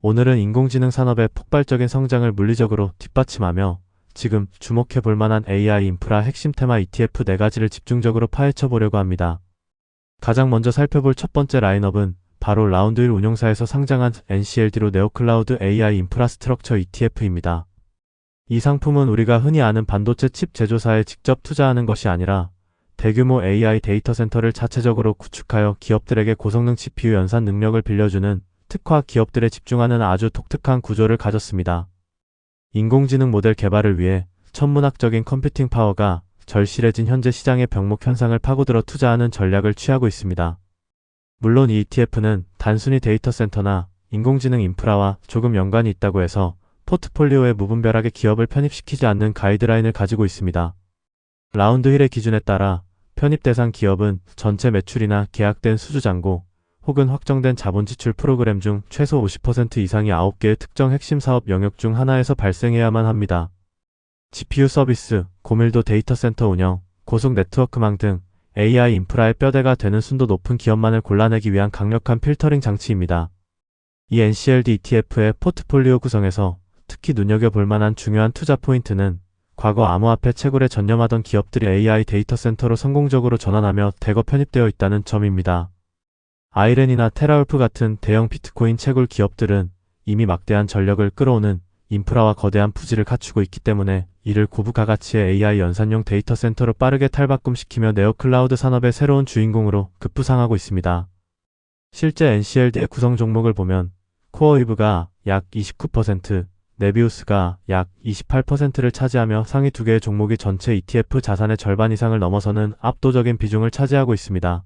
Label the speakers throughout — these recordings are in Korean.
Speaker 1: 오늘은 인공지능 산업의 폭발적인 성장을 물리적으로 뒷받침하며 지금 주목해 볼 만한 AI 인프라 핵심 테마 ETF 4가지를 집중적으로 파헤쳐 보려고 합니다. 가장 먼저 살펴볼 첫 번째 라인업은 바로 라운드 1 운용사에서 상장한 NCLD로 네오클라우드 AI 인프라스트럭처 ETF입니다. 이 상품은 우리가 흔히 아는 반도체 칩 제조사에 직접 투자하는 것이 아니라 대규모 AI 데이터 센터를 자체적으로 구축하여 기업들에게 고성능 CPU 연산 능력을 빌려주는 특화 기업들에 집중하는 아주 독특한 구조를 가졌습니다. 인공지능 모델 개발을 위해 천문학적인 컴퓨팅 파워가 절실해진 현재 시장의 병목 현상을 파고들어 투자하는 전략을 취하고 있습니다. 물론 이 ETF는 단순히 데이터 센터나 인공지능 인프라와 조금 연관이 있다고 해서 포트폴리오에 무분별하게 기업을 편입시키지 않는 가이드라인을 가지고 있습니다. 라운드 1의 기준에 따라 편입 대상 기업은 전체 매출이나 계약된 수주 잔고 혹은 확정된 자본 지출 프로그램 중 최소 50% 이상이 9개의 특정 핵심 사업 영역 중 하나에서 발생해야만 합니다. GPU 서비스, 고밀도 데이터 센터 운영, 고속 네트워크망 등 AI 인프라의 뼈대가 되는 순도 높은 기업만을 골라내기 위한 강력한 필터링 장치입니다. 이 NCLD ETF의 포트폴리오 구성에서 특히 눈여겨볼 만한 중요한 투자 포인트는 과거 암호화폐 채굴에 전념하던 기업들이 AI 데이터 센터로 성공적으로 전환하며 대거 편입되어 있다는 점입니다. 아이렌이나 테라울프 같은 대형 비트코인 채굴 기업들은 이미 막대한 전력을 끌어오는 인프라와 거대한 부지를 갖추고 있기 때문에 이를 고부가가치의 AI 연산용 데이터 센터로 빠르게 탈바꿈시키며 네오클라우드 산업의 새로운 주인공으로 급부상하고 있습니다. 실제 NCLD의 구성 종목을 보면 코어웨이브가 약 29%, 네비우스가 약 28%를 차지하며 상위 2개의 종목이 전체 ETF 자산의 절반 이상을 넘어서는 압도적인 비중을 차지하고 있습니다.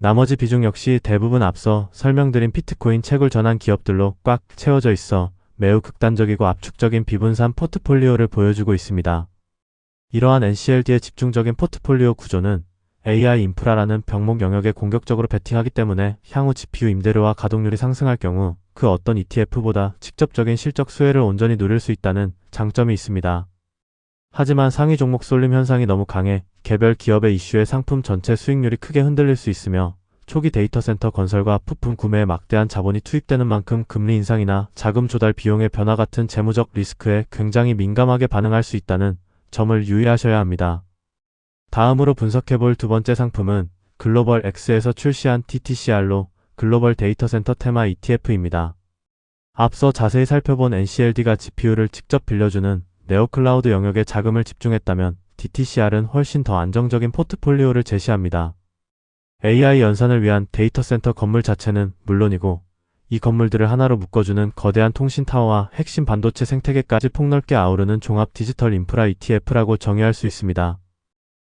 Speaker 1: 나머지 비중 역시 대부분 앞서 설명드린 비트코인 채굴 전환 기업들로 꽉 채워져 있어 매우 극단적이고 압축적인 비분산 포트폴리오를 보여주고 있습니다. 이러한 NCLD의 집중적인 포트폴리오 구조는 AI 인프라라는 병목 영역에 공격적으로 베팅하기 때문에 향후 GPU 임대료와 가동률이 상승할 경우 그 어떤 ETF보다 직접적인 실적 수혜를 온전히 누릴 수 있다는 장점이 있습니다. 하지만 상위 종목 쏠림 현상이 너무 강해 개별 기업의 이슈에 상품 전체 수익률이 크게 흔들릴 수 있으며 초기 데이터 센터 건설과 부품 구매에 막대한 자본이 투입되는 만큼 금리 인상이나 자금 조달 비용의 변화 같은 재무적 리스크에 굉장히 민감하게 반응할 수 있다는 점을 유의하셔야 합니다. 다음으로 분석해볼 두 번째 상품은 글로벌 X에서 출시한 TTCR로 글로벌 데이터 센터 테마 ETF입니다. 앞서 자세히 살펴본 NCLD가 GPU를 직접 빌려주는 네오클라우드 영역에 자금을 집중했다면 TTCR은 훨씬 더 안정적인 포트폴리오를 제시합니다. AI 연산을 위한 데이터 센터 건물 자체는 물론이고 이 건물들을 하나로 묶어주는 거대한 통신 타워와 핵심 반도체 생태계까지 폭넓게 아우르는 종합 디지털 인프라 ETF라고 정의할 수 있습니다.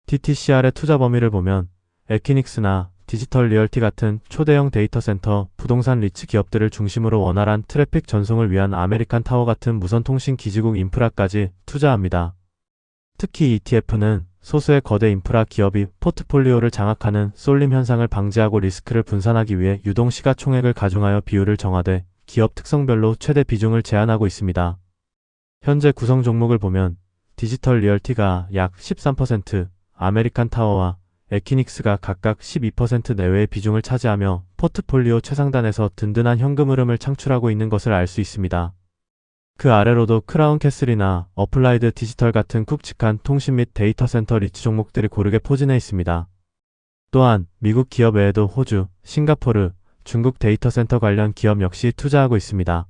Speaker 1: TTCR의 투자 범위를 보면 에키닉스나 디지털 리얼티 같은 초대형 데이터 센터, 부동산 리츠 기업들을 중심으로 원활한 트래픽 전송을 위한 아메리칸 타워 같은 무선 통신 기지국 인프라까지 투자합니다. 특히 ETF는 소수의 거대 인프라 기업이 포트폴리오를 장악하는 쏠림 현상을 방지하고 리스크를 분산하기 위해 유동 시가총액을 가중하여 비율을 정하되 기업 특성별로 최대 비중을 제한하고 있습니다. 현재 구성 종목을 보면 디지털 리얼티가 약 13%, 아메리칸 타워와 에키닉스가 각각 12% 내외의 비중을 차지하며 포트폴리오 최상단에서 든든한 현금 흐름을 창출하고 있는 것을 알 수 있습니다. 그 아래로도 크라운 캐슬이나 어플라이드 디지털 같은 굵직한 통신 및 데이터 센터 리츠 종목들이 고르게 포진해 있습니다. 또한 미국 기업 외에도 호주, 싱가포르, 중국 데이터 센터 관련 기업 역시 투자하고 있습니다.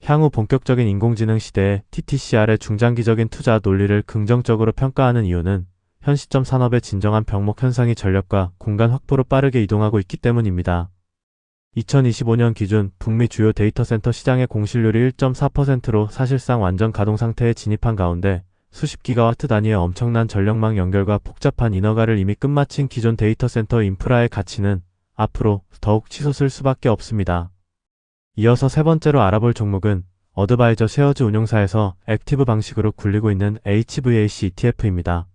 Speaker 1: 향후 본격적인 인공지능 시대에 TTCR의 중장기적인 투자 논리를 긍정적으로 평가하는 이유는 현 시점 산업의 진정한 병목 현상이 전력과 공간 확보로 빠르게 이동하고 있기 때문입니다. 2025년 기준 북미 주요 데이터 센터 시장의 공실률이 1.4%로 사실상 완전 가동 상태에 진입한 가운데 수십 기가와트 단위의 엄청난 전력망 연결과 복잡한 인허가를 이미 끝마친 기존 데이터 센터 인프라의 가치는 앞으로 더욱 치솟을 수밖에 없습니다. 이어서 세 번째로 알아볼 종목은 어드바이저 쉐어즈 운용사에서 액티브 방식으로 굴리고 있는 HVAC ETF입니다.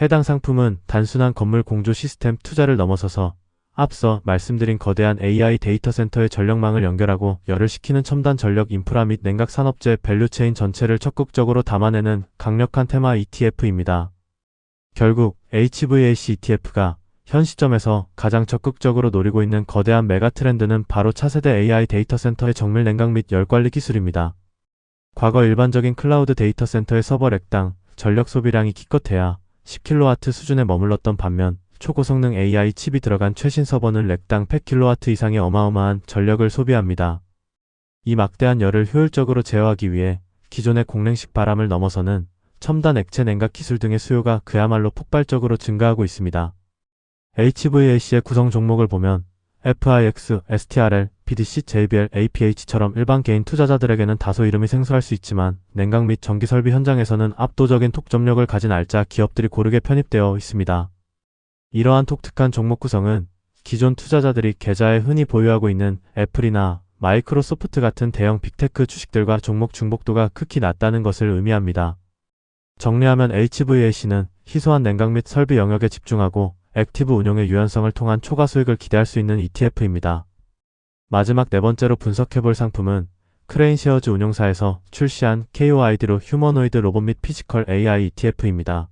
Speaker 1: 해당 상품은 단순한 건물 공조 시스템 투자를 넘어서서 앞서 말씀드린 거대한 AI 데이터 센터의 전력망을 연결하고 열을 식히는 첨단 전력 인프라 및 냉각 산업재 밸류체인 전체를 적극적으로 담아내는 강력한 테마 ETF입니다. 결국 HVAC ETF가 현 시점에서 가장 적극적으로 노리고 있는 거대한 메가 트렌드는 바로 차세대 AI 데이터 센터의 정밀 냉각 및 열 관리 기술입니다. 과거 일반적인 클라우드 데이터 센터의 서버 렉당 전력 소비량이 기껏해야 10kW 수준에 머물렀던 반면 초고성능 AI 칩이 들어간 최신 서버는 렉당 100kW 이상의 어마어마한 전력을 소비합니다. 이 막대한 열을 효율적으로 제어하기 위해 기존의 공랭식 바람을 넘어서는 첨단 액체 냉각 기술 등의 수요가 그야말로 폭발적으로 증가하고 있습니다. HVAC의 구성 종목을 보면 FIX, STRL, PDC, JBL, APH처럼 일반 개인 투자자들에게는 다소 이름이 생소할 수 있지만 냉각 및 전기 설비 현장에서는 압도적인 독점력을 가진 알짜 기업들이 고르게 편입되어 있습니다. 이러한 독특한 종목 구성은 기존 투자자들이 계좌에 흔히 보유하고 있는 애플이나 마이크로소프트 같은 대형 빅테크 주식들과 종목 중복도가 극히 낮다는 것을 의미합니다. 정리하면 HVAC는 희소한 냉각 및 설비 영역에 집중하고 액티브 운용의 유연성을 통한 초과 수익을 기대할 수 있는 ETF입니다. 마지막 네 번째로 분석해볼 상품은 크레인시어즈 운용사에서 출시한 KOID로 휴머노이드 로봇 및 피지컬 AI ETF입니다.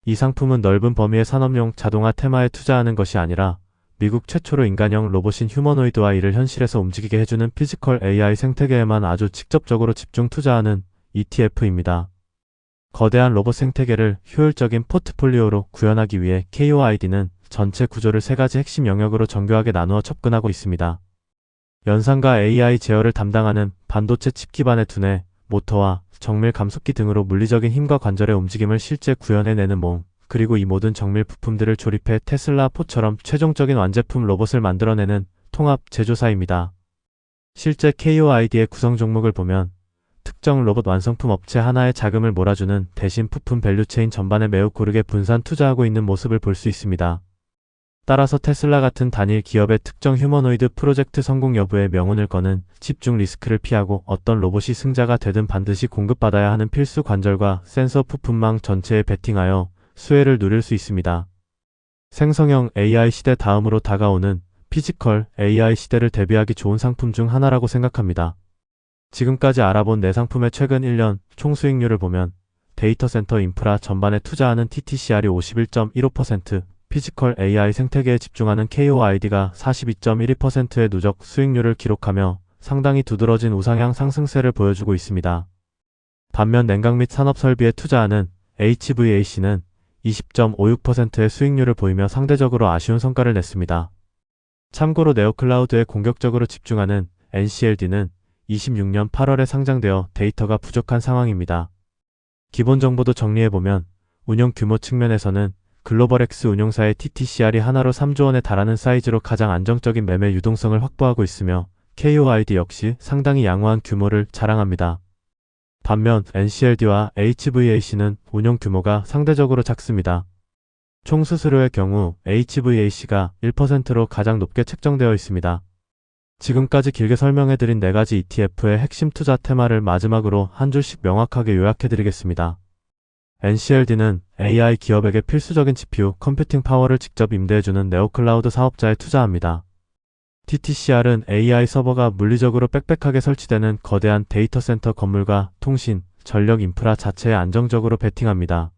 Speaker 1: 이 상품은 넓은 범위의 산업용 자동화 테마에 투자하는 것이 아니라 미국 최초로 인간형 로봇인 휴머노이드와 이를 현실에서 움직이게 해주는 피지컬 AI 생태계에만 아주 직접적으로 집중 투자하는 ETF입니다. 거대한 로봇 생태계를 효율적인 포트폴리오로 구현하기 위해 KOID는 전체 구조를 세 가지 핵심 영역으로 정교하게 나누어 접근하고 있습니다. 연산과 AI 제어를 담당하는 반도체 칩 기반의 두뇌, 모터와 정밀 감속기 등으로 물리적인 힘과 관절의 움직임을 실제 구현해내는 몸, 그리고 이 모든 정밀 부품들을 조립해 테슬라 포처럼 최종적인 완제품 로봇을 만들어내는 통합 제조사입니다. 실제 KOID의 구성 종목을 보면 특정 로봇 완성품 업체 하나에 자금을 몰아주는 대신 부품 밸류체인 전반에 매우 고르게 분산 투자하고 있는 모습을 볼 수 있습니다. 따라서 테슬라 같은 단일 기업의 특정 휴머노이드 프로젝트 성공 여부에 명운을 거는 집중 리스크를 피하고 어떤 로봇이 승자가 되든 반드시 공급받아야 하는 필수 관절과 센서 부품망 전체에 베팅하여 수혜를 누릴 수 있습니다. 생성형 AI 시대 다음으로 다가오는 피지컬 AI 시대를 대비하기 좋은 상품 중 하나라고 생각합니다. 지금까지 알아본 4상품의 최근 1년 총 수익률을 보면 데이터 센터 인프라 전반에 투자하는 TTCR이 51.15%, 피지컬 AI 생태계에 집중하는 KOID가 42.12%의 누적 수익률을 기록하며 상당히 두드러진 우상향 상승세를 보여주고 있습니다. 반면 냉각 및 산업 설비에 투자하는 HVAC는 20.56%의 수익률을 보이며 상대적으로 아쉬운 성과를 냈습니다. 참고로 네오클라우드에 공격적으로 집중하는 NCLD는 26년 8월에 상장되어 데이터가 부족한 상황입니다. 기본 정보도 정리해보면 운용 규모 측면에서는 글로벌X 운용사의 TTCR이 하나로 3조 원에 달하는 사이즈로 가장 안정적인 매매 유동성을 확보하고 있으며 KOID 역시 상당히 양호한 규모를 자랑합니다. 반면 NCLD와 HVAC는 운용 규모가 상대적으로 작습니다. 총 수수료의 경우 HVAC가 1%로 가장 높게 책정되어 있습니다. 지금까지 길게 설명해드린 4가지 ETF의 핵심 투자 테마를 마지막으로 한 줄씩 명확하게 요약해드리겠습니다. NCLD는 AI 기업에게 필수적인 GPU 컴퓨팅 파워를 직접 임대해주는 네오클라우드 사업자에 투자합니다. TTCR은 AI 서버가 물리적으로 빽빽하게 설치되는 거대한 데이터 센터 건물과 통신, 전력 인프라 자체에 안정적으로 베팅합니다.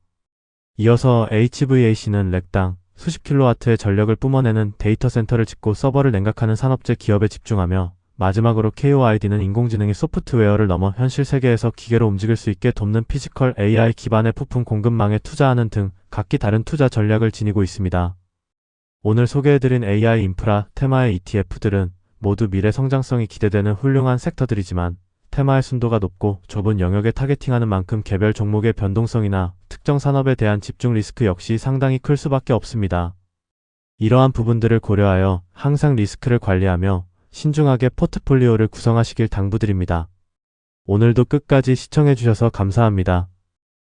Speaker 1: 이어서 HVAC는 렉당 수십 킬로와트의 전력을 뿜어내는 데이터 센터를 짓고 서버를 냉각하는 산업재 기업에 집중하며 마지막으로 KOID는 인공지능이 소프트웨어를 넘어 현실 세계에서 기계로 움직일 수 있게 돕는 피지컬 AI 기반의 부품 공급망에 투자하는 등 각기 다른 투자 전략을 지니고 있습니다. 오늘 소개해드린 AI 인프라 테마의 ETF들은 모두 미래 성장성이 기대되는 훌륭한 섹터들이지만 테마의 순도가 높고 좁은 영역에 타겟팅하는 만큼 개별 종목의 변동성이나 특정 산업에 대한 집중 리스크 역시 상당히 클 수밖에 없습니다. 이러한 부분들을 고려하여 항상 리스크를 관리하며 신중하게 포트폴리오를 구성하시길 당부드립니다. 오늘도 끝까지 시청해주셔서 감사합니다.